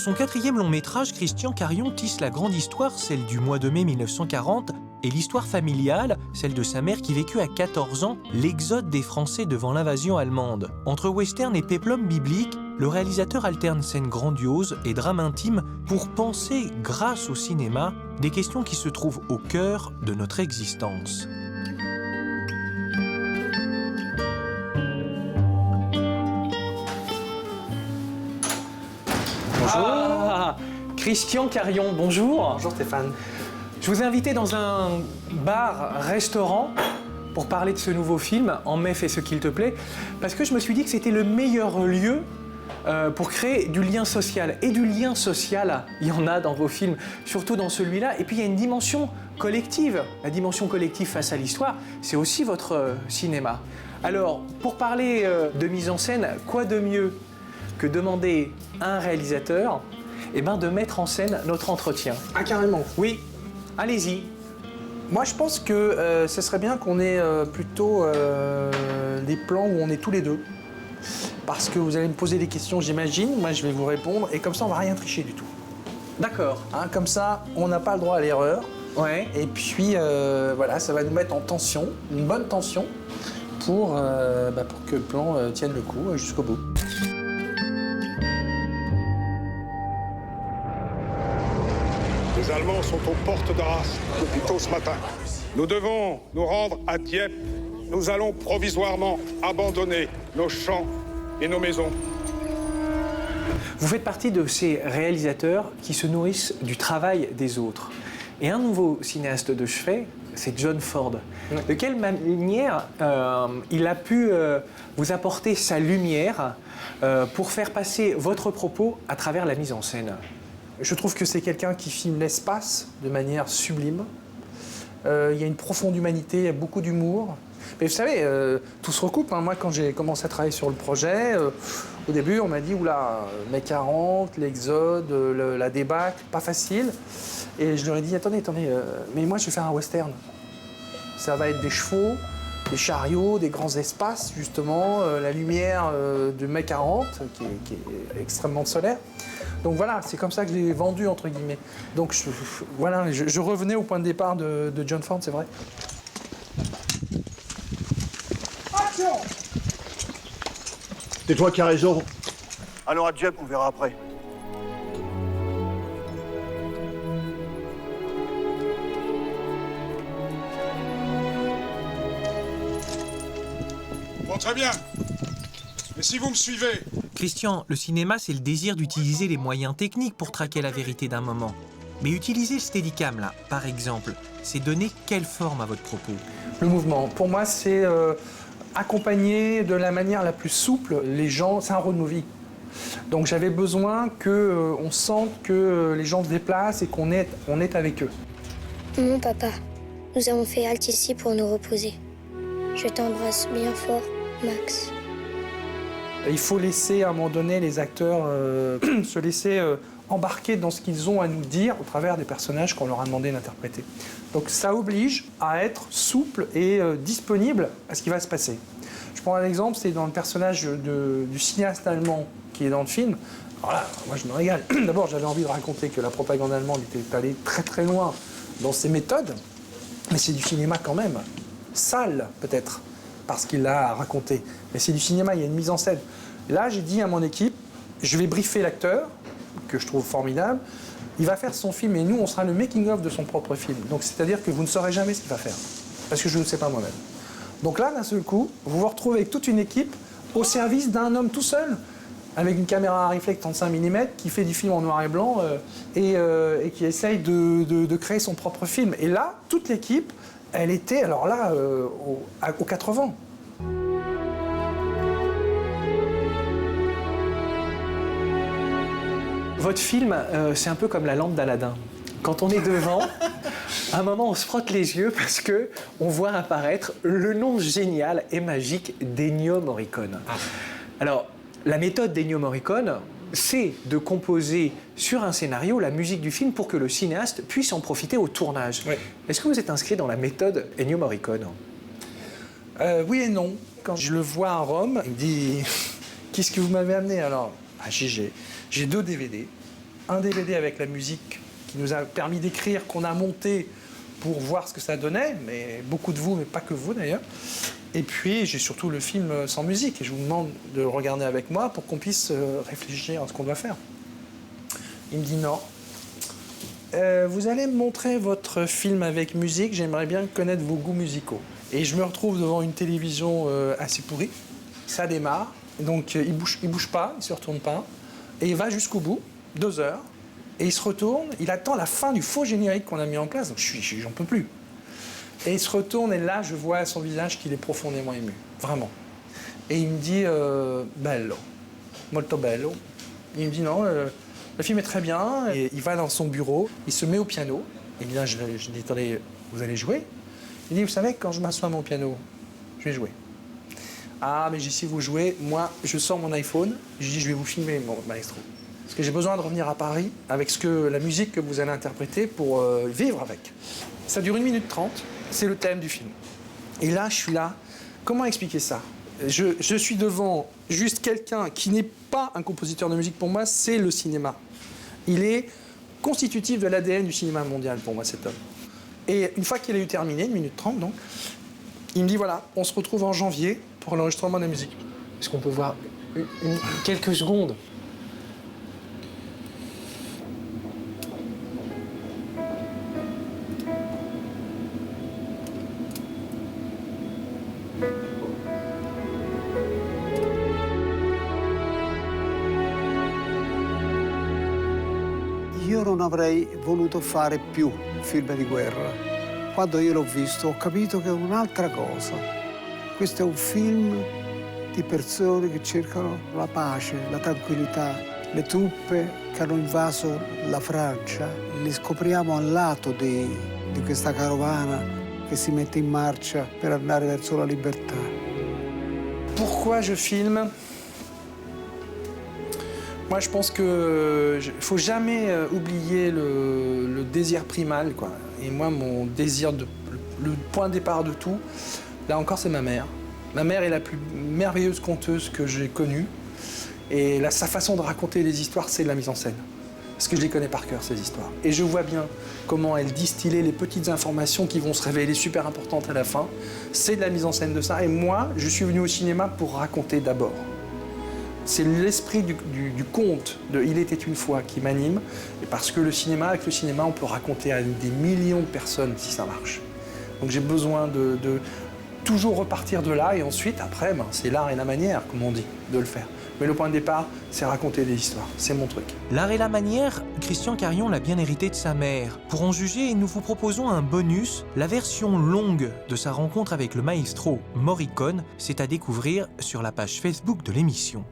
son quatrième long métrage, Christian Carion tisse la grande histoire, celle du mois de mai 1940, et l'histoire familiale, celle de sa mère qui vécut à 14 ans l'exode des Français devant l'invasion allemande. Entre western et péplum biblique, le réalisateur alterne scènes grandioses et drames intimes pour penser, grâce au cinéma, des questions qui se trouvent au cœur de notre existence. Bonjour. Ah, Christian Carion, bonjour. Bonjour Stéphane. Je vous ai invité dans un bar-restaurant pour parler de ce nouveau film, En mai fais ce qu'il te plaît, parce que je me suis dit que c'était le meilleur lieu pour créer du lien social. Et du lien social, il y en a dans vos films, surtout dans celui-là. Et puis il y a une dimension collective. La dimension collective face à l'histoire, c'est aussi votre cinéma. Alors, pour parler de mise en scène, quoi de mieux que demander à un réalisateur de mettre en scène notre entretien? Ah, carrément. Oui, allez-y. Moi, je pense que ce serait bien qu'on ait plutôt des plans où on est tous les deux. Parce que vous allez me poser des questions, j'imagine. Moi, je vais vous répondre. Et comme ça, on va rien tricher du tout. D'accord. Hein, comme ça, on n'a pas le droit à l'erreur. Ouais. Et puis, voilà, ça va nous mettre en tension, une bonne tension, pour que le plan tienne le coup jusqu'au bout. Les Allemands sont aux portes d'Arras depuis tôt ce matin. Nous devons nous rendre à Dieppe. Nous allons provisoirement abandonner nos champs et nos maisons. Vous faites partie de ces réalisateurs qui se nourrissent du travail des autres. Et un nouveau cinéaste de chevet, c'est John Ford. De quelle manière il a pu vous apporter sa lumière pour faire passer votre propos à travers la mise en scène? Je trouve que c'est quelqu'un qui filme l'espace de manière sublime. Il y a une profonde humanité, il y a beaucoup d'humour. Mais vous savez, tout se recoupe. Hein. Moi, quand j'ai commencé à travailler sur le projet, au début, on m'a dit, oula, mai 40, l'exode, la débâcle, pas facile. Et je leur ai dit, attendez, mais moi, je vais faire un western. Ça va être des chevaux, des chariots, des grands espaces, justement, la lumière de mai 40, qui est extrêmement solaire. Donc voilà, c'est comme ça que je l'ai vendu, entre guillemets. Donc je revenais au point de départ de John Ford, c'est vrai. Action! C'est toi qui as raison. Alors à Dieppe, on verra après. Bon, très bien. Mais si vous me suivez... Christian, le cinéma, c'est le désir d'utiliser les moyens techniques pour traquer la vérité d'un moment. Mais utiliser le steadicam, là, par exemple, c'est donner quelle forme à votre propos? Le mouvement, pour moi, c'est accompagner de la manière la plus souple les gens. C'est un road movie. Donc j'avais besoin qu'on sente que les gens se déplacent et qu'on est avec eux. Mon papa, nous avons fait halte ici pour nous reposer. Je t'embrasse bien fort, Max. Il faut laisser à un moment donné les acteurs se laisser embarquer dans ce qu'ils ont à nous dire au travers des personnages qu'on leur a demandé d'interpréter. Donc ça oblige à être souple et disponible à ce qui va se passer. Je prends un exemple, c'est dans le personnage du cinéaste allemand qui est dans le film. Alors là, moi je me régale. D'abord, j'avais envie de raconter que la propagande allemande était allée très très loin dans ses méthodes, mais c'est du cinéma quand même, sale peut-être, parce qu'il l'a raconté. Mais c'est du cinéma, il y a une mise en scène. Là, j'ai dit à mon équipe, je vais briefer l'acteur, que je trouve formidable, il va faire son film et nous, on sera le making-of de son propre film. Donc c'est-à-dire que vous ne saurez jamais ce qu'il va faire, parce que je ne sais pas moi-même. Donc là, d'un seul coup, vous vous retrouvez avec toute une équipe au service d'un homme tout seul, avec une caméra à réflexe 35 mm, qui fait du film en noir et blanc et qui essaye de créer son propre film. Et là, toute l'équipe, elle était, alors là, aux 80. Votre film, c'est un peu comme la lampe d'Aladin. Quand on est devant, à un moment, on se frotte les yeux parce que on voit apparaître le nom génial et magique d'Ennio Morricone. Alors, la méthode d'Ennio Morricone, c'est de composer sur un scénario la musique du film pour que le cinéaste puisse en profiter au tournage. Oui. Est-ce que vous êtes inscrit dans la méthode Ennio Morricone? Oui et non. Quand je le vois à Rome, il me dit « Qu'est-ce que vous m'avez amené alors ?» Ah, j'ai 2 DVD. un DVD avec la musique qui nous a permis d'écrire, qu'on a monté pour voir ce que ça donnait, mais beaucoup de vous, mais pas que vous d'ailleurs. Et puis j'ai surtout le film sans musique, et je vous demande de le regarder avec moi pour qu'on puisse réfléchir à ce qu'on doit faire. Il me dit non. Vous allez me montrer votre film avec musique, j'aimerais bien connaître vos goûts musicaux. Et je me retrouve devant une télévision assez pourrie. Ça démarre, donc il bouge pas, il se retourne pas, et il va jusqu'au bout, 2 heures, et il se retourne, il attend la fin du faux générique qu'on a mis en place, donc j'en peux plus. Et il se retourne, et là je vois à son visage qu'il est profondément ému, vraiment. Et il me dit bello, molto bello. Il me dit non, le film est très bien, et il va dans son bureau, il se met au piano, et là je dis attendez, vous allez jouer? Il dit vous savez, quand je m'assois à mon piano, je vais jouer. Ah, mais si vous jouez, moi, je sors mon iPhone, je dis je vais vous filmer, mon maestro. Parce que j'ai besoin de revenir à Paris avec la musique que vous allez interpréter pour vivre avec. Ça dure 1 minute 30, c'est le thème du film. Et là, je suis là, comment expliquer ça? Je suis devant juste quelqu'un qui n'est pas un compositeur de musique pour moi, c'est le cinéma. Il est constitutif de l'ADN du cinéma mondial pour moi, cet homme. Et une fois qu'il a eu terminé, 1 minute 30 donc, il me dit voilà, on se retrouve en janvier pour l'enregistrement de la musique. Est-ce qu'on peut voir quelques secondes? Io non avrei voluto fare più film di guerra. Quando io l'ho visto ho capito che è un'altra cosa. Questo è un film di persone che cercano la pace, la tranquillità. Le truppe che hanno invaso la Francia, le scopriamo al lato di questa carovana che si mette in marcia per andare verso la libertà. Pourquoi je filme? Moi, je pense qu'il ne faut jamais oublier le désir primal, quoi. Et moi, mon désir, le point de départ de tout, là encore, c'est ma mère. Ma mère est la plus merveilleuse conteuse que j'ai connue. Et sa façon de raconter les histoires, c'est de la mise en scène. Parce que je les connais par cœur, ces histoires. Et je vois bien comment elle distillait les petites informations qui vont se révéler super importantes à la fin. C'est de la mise en scène de ça. Et moi, je suis venu au cinéma pour raconter d'abord. C'est l'esprit du conte de Il était une fois qui m'anime, et parce que avec le cinéma, on peut raconter à des millions de personnes si ça marche. Donc j'ai besoin de toujours repartir de là, et ensuite, après, c'est l'art et la manière, comme on dit, de le faire. Mais le point de départ, c'est raconter des histoires, c'est mon truc. L'art et la manière, Christian Carion l'a bien hérité de sa mère. Pour en juger, nous vous proposons un bonus, la version longue de sa rencontre avec le maestro Morricone. C'est à découvrir sur la page Facebook de l'émission.